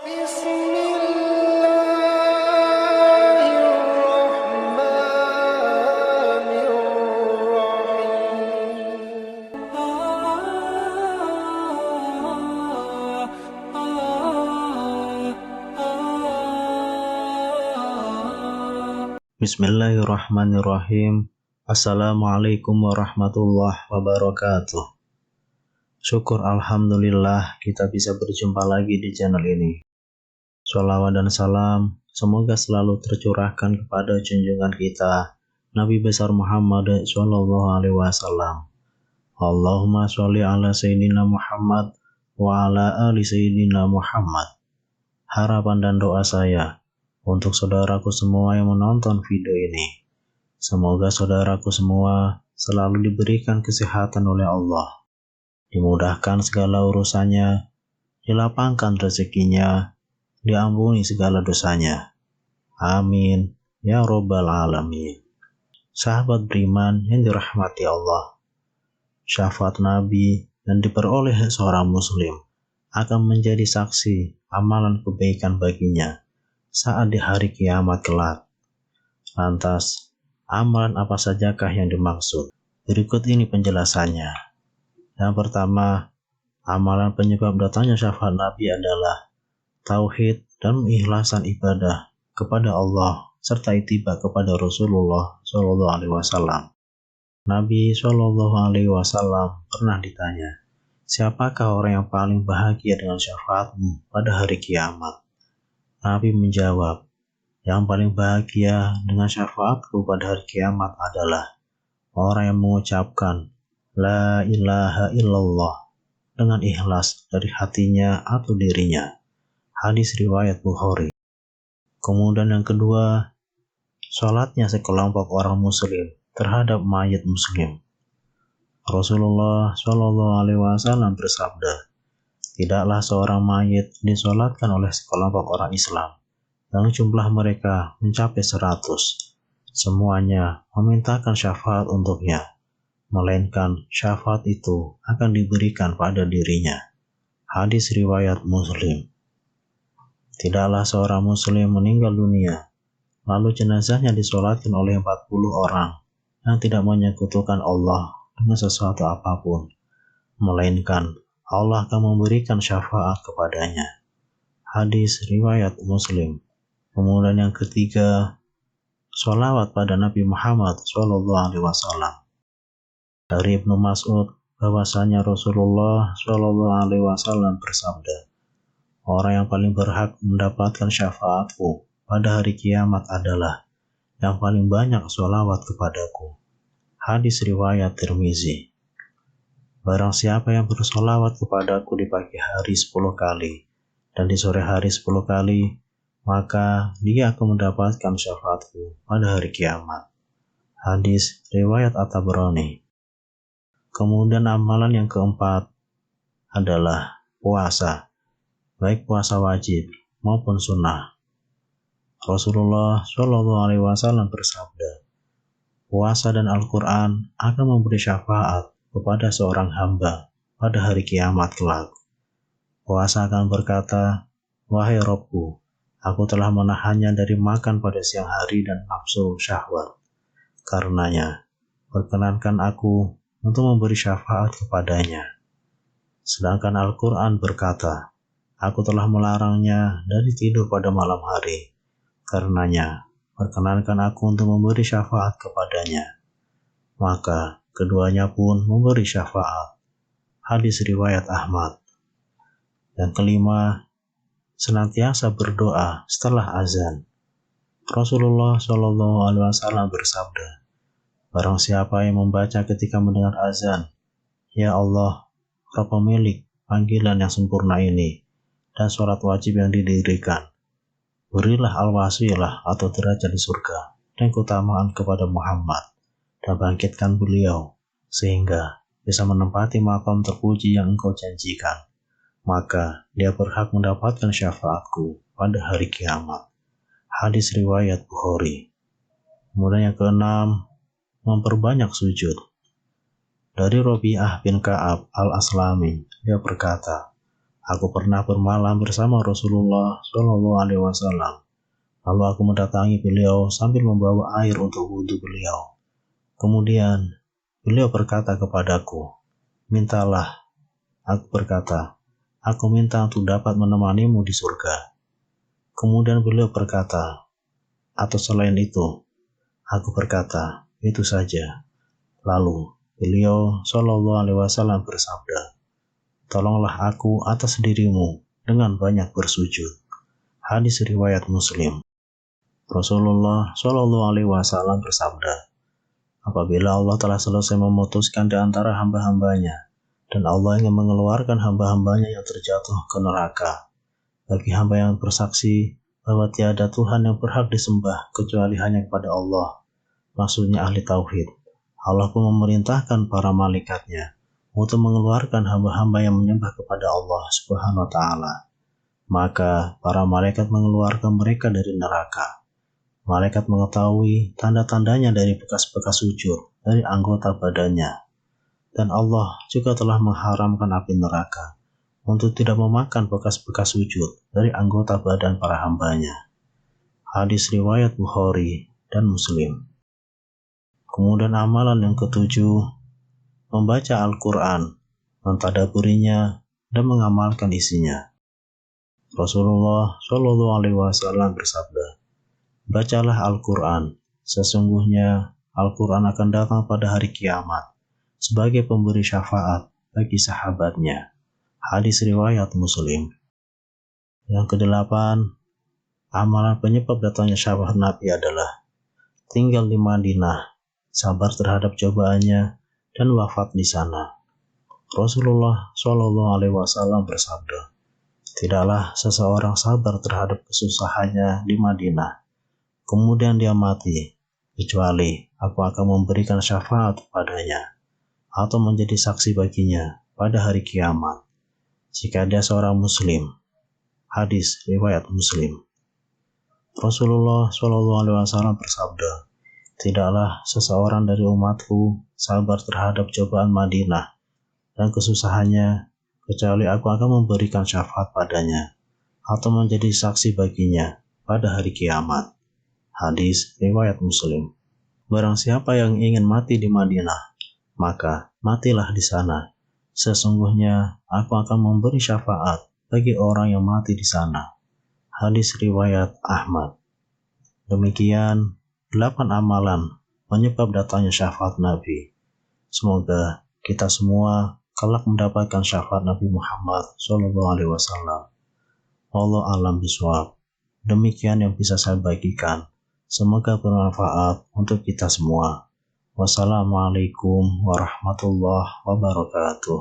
Bismillahirrahmanirrahim. Assalamualaikum warahmatullahi wabarakatuh. Syukur alhamdulillah kita bisa berjumpa lagi di channel ini. Sholawat dan salam semoga selalu tercurahkan kepada junjungan kita Nabi besar Muhammad sallallahu alaihi wasallam. Allahumma sholli ala sayyidina Muhammad wa ala ali sayyidina Muhammad. Harapan dan doa saya untuk saudaraku semua yang menonton video ini, semoga saudaraku semua selalu diberikan kesehatan oleh Allah, dimudahkan segala urusannya, dilapangkan rezekinya, diampuni segala dosanya. Amin ya robbal alamin. Sahabat beriman yang dirahmati Allah, syafaat Nabi dan diperoleh seorang muslim akan menjadi saksi amalan kebaikan baginya saat di hari kiamat kelak. Lantas, amalan apa sajakah yang dimaksud? Berikut ini penjelasannya. Yang pertama, amalan penyebab datangnya syafaat Nabi adalah tauhid dan pengikhlasan ibadah kepada Allah serta ittiba kepada Rasulullah SAW. Nabi SAW pernah ditanya, siapakah orang yang paling bahagia dengan syafaatmu pada hari kiamat? Nabi menjawab, yang paling bahagia dengan syafaatku pada hari kiamat adalah orang yang mengucapkan La ilaha illallah dengan ikhlas dari hatinya atau dirinya. Hadis riwayat Bukhari. Kemudian yang kedua, sholatnya sekelompok orang muslim terhadap mayit muslim. Rasulullah SAW bersabda, tidaklah seorang mayit disolatkan oleh sekelompok orang Islam yang jumlah mereka mencapai 100. Semuanya memintakan syafaat untuknya, melainkan syafaat itu akan diberikan pada dirinya. Hadis riwayat Muslim. Tidaklah seorang muslim meninggal dunia, lalu jenazahnya disolatkan oleh 40 orang yang tidak menyekutukan Allah dengan sesuatu apapun, melainkan Allah akan memberikan syafaat kepadanya. Hadis riwayat Muslim. Kemudian yang ketiga, sholawat pada Nabi Muhammad SAW. Dari Ibnu Mas'ud bahwasanya Rasulullah SAW bersabda, orang yang paling berhak mendapatkan syafaatku pada hari kiamat adalah yang paling banyak sholawat kepadaku. Hadis riwayat Tirmizi. Barang siapa yang bersolawat kepadaku di pagi hari 10 kali dan di sore hari 10 kali, maka dia akan mendapatkan syafaatku pada hari kiamat. Hadis riwayat At-Tabrani. Kemudian amalan yang keempat adalah puasa, baik puasa wajib maupun sunnah. Rasulullah SAW bersabda, puasa dan Al-Quran akan memberi syafaat kepada seorang hamba pada hari kiamat kelak. Puasa akan berkata, wahai Robku, aku telah menahannya dari makan pada siang hari dan nafsu syahwat. Karenanya, perkenankan aku untuk memberi syafaat kepadanya. Sedangkan Al-Quran berkata, aku telah melarangnya dari tidur pada malam hari. Karenanya, perkenankan aku untuk memberi syafaat kepadanya. Maka, keduanya pun memberi syafaat. Hadis riwayat Ahmad. Yang kelima, senantiasa berdoa setelah azan. Rasulullah SAW bersabda, barang siapa yang membaca ketika mendengar azan, ya Allah, Rabb pemilik panggilan yang sempurna ini, dan sholat wajib yang didirikan, berilah al-wasilah atau derajat di surga, dan keutamaan kepada Muhammad, dan bangkitkan beliau, sehingga bisa menempati makam terpuji yang engkau janjikan. Maka dia berhak mendapatkan syafaatku pada hari kiamat. Hadis riwayat Bukhari. Kemudian yang keenam, memperbanyak sujud. Dari Rabi'ah bin Ka'ab al-Aslami, dia berkata, Aku pernah bermalam bersama Rasulullah Shallallahu Alaihi Wasallam. Lalu aku mendatangi beliau sambil membawa air untuk wudhu beliau. Kemudian beliau berkata kepadaku, "Mintalah." Aku berkata, "Aku minta untuk dapat menemanimu di surga." Kemudian beliau berkata, "Atau selain itu?" Aku berkata, "Itu saja." Lalu beliau Shallallahu Alaihi Wasallam bersabda, "Tolonglah aku atas dirimu dengan banyak bersujud." Hadis riwayat Muslim. Rasulullah Shallallahu Alaihi Wasallam bersabda, apabila Allah telah selesai memutuskan di antara hamba-hambanya, dan Allah ingin mengeluarkan hamba-hambanya yang terjatuh ke neraka, bagi hamba yang bersaksi bahwa tiada Tuhan yang berhak disembah kecuali hanya kepada Allah, maksudnya ahli tauhid, Allah pun memerintahkan para malaikatnya untuk mengeluarkan hamba-hamba yang menyembah kepada Allah Subhanahu wa Ta'ala. Maka para malaikat mengeluarkan mereka dari neraka. Malaikat mengetahui tanda-tandanya dari bekas-bekas sujud dari anggota badannya. Dan Allah juga telah mengharamkan api neraka untuk tidak memakan bekas-bekas sujud dari anggota badan para hambanya. Hadis riwayat Bukhari dan Muslim. Kemudian amalan yang ketujuh, membaca Al-Quran, mentadaburinya, dan mengamalkan isinya. Rasulullah Shallallahu Alaihi Wasallam bersabda, "Bacalah Al-Quran, sesungguhnya Al-Quran akan datang pada hari kiamat sebagai pemberi syafaat bagi sahabatnya." Hadis riwayat Muslim. Yang kedelapan, amalan penyebab datangnya syafaat Nabi adalah tinggal di Madinah, sabar terhadap cobaannya, dan wafat di sana. Rasulullah Shallallahu Alaihi Wasallam bersabda, "Tidaklah seseorang sabar terhadap kesusahannya di Madinah, kemudian dia mati, kecuali aku akan memberikan syafaat padanya, atau menjadi saksi baginya pada hari kiamat, jika dia seorang muslim." Hadis riwayat Muslim. Rasulullah SAW bersabda, "Tidaklah seseorang dari umatku sabar terhadap cobaan Madinah dan kesusahannya, kecuali aku akan memberikan syafaat padanya, atau menjadi saksi baginya pada hari kiamat." Hadis riwayat Muslim. Barang siapa yang ingin mati di Madinah, maka matilah di sana. Sesungguhnya aku akan memberi syafaat bagi orang yang mati di sana. Hadis riwayat Ahmad. Demikian 8 amalan penyebab datangnya syafaat Nabi. Semoga kita semua kelak mendapatkan syafaat Nabi Muhammad SAW. Allah alam biswab. Demikian yang bisa saya bagikan. Semoga bermanfaat untuk kita semua. Wassalamualaikum warahmatullahi wabarakatuh.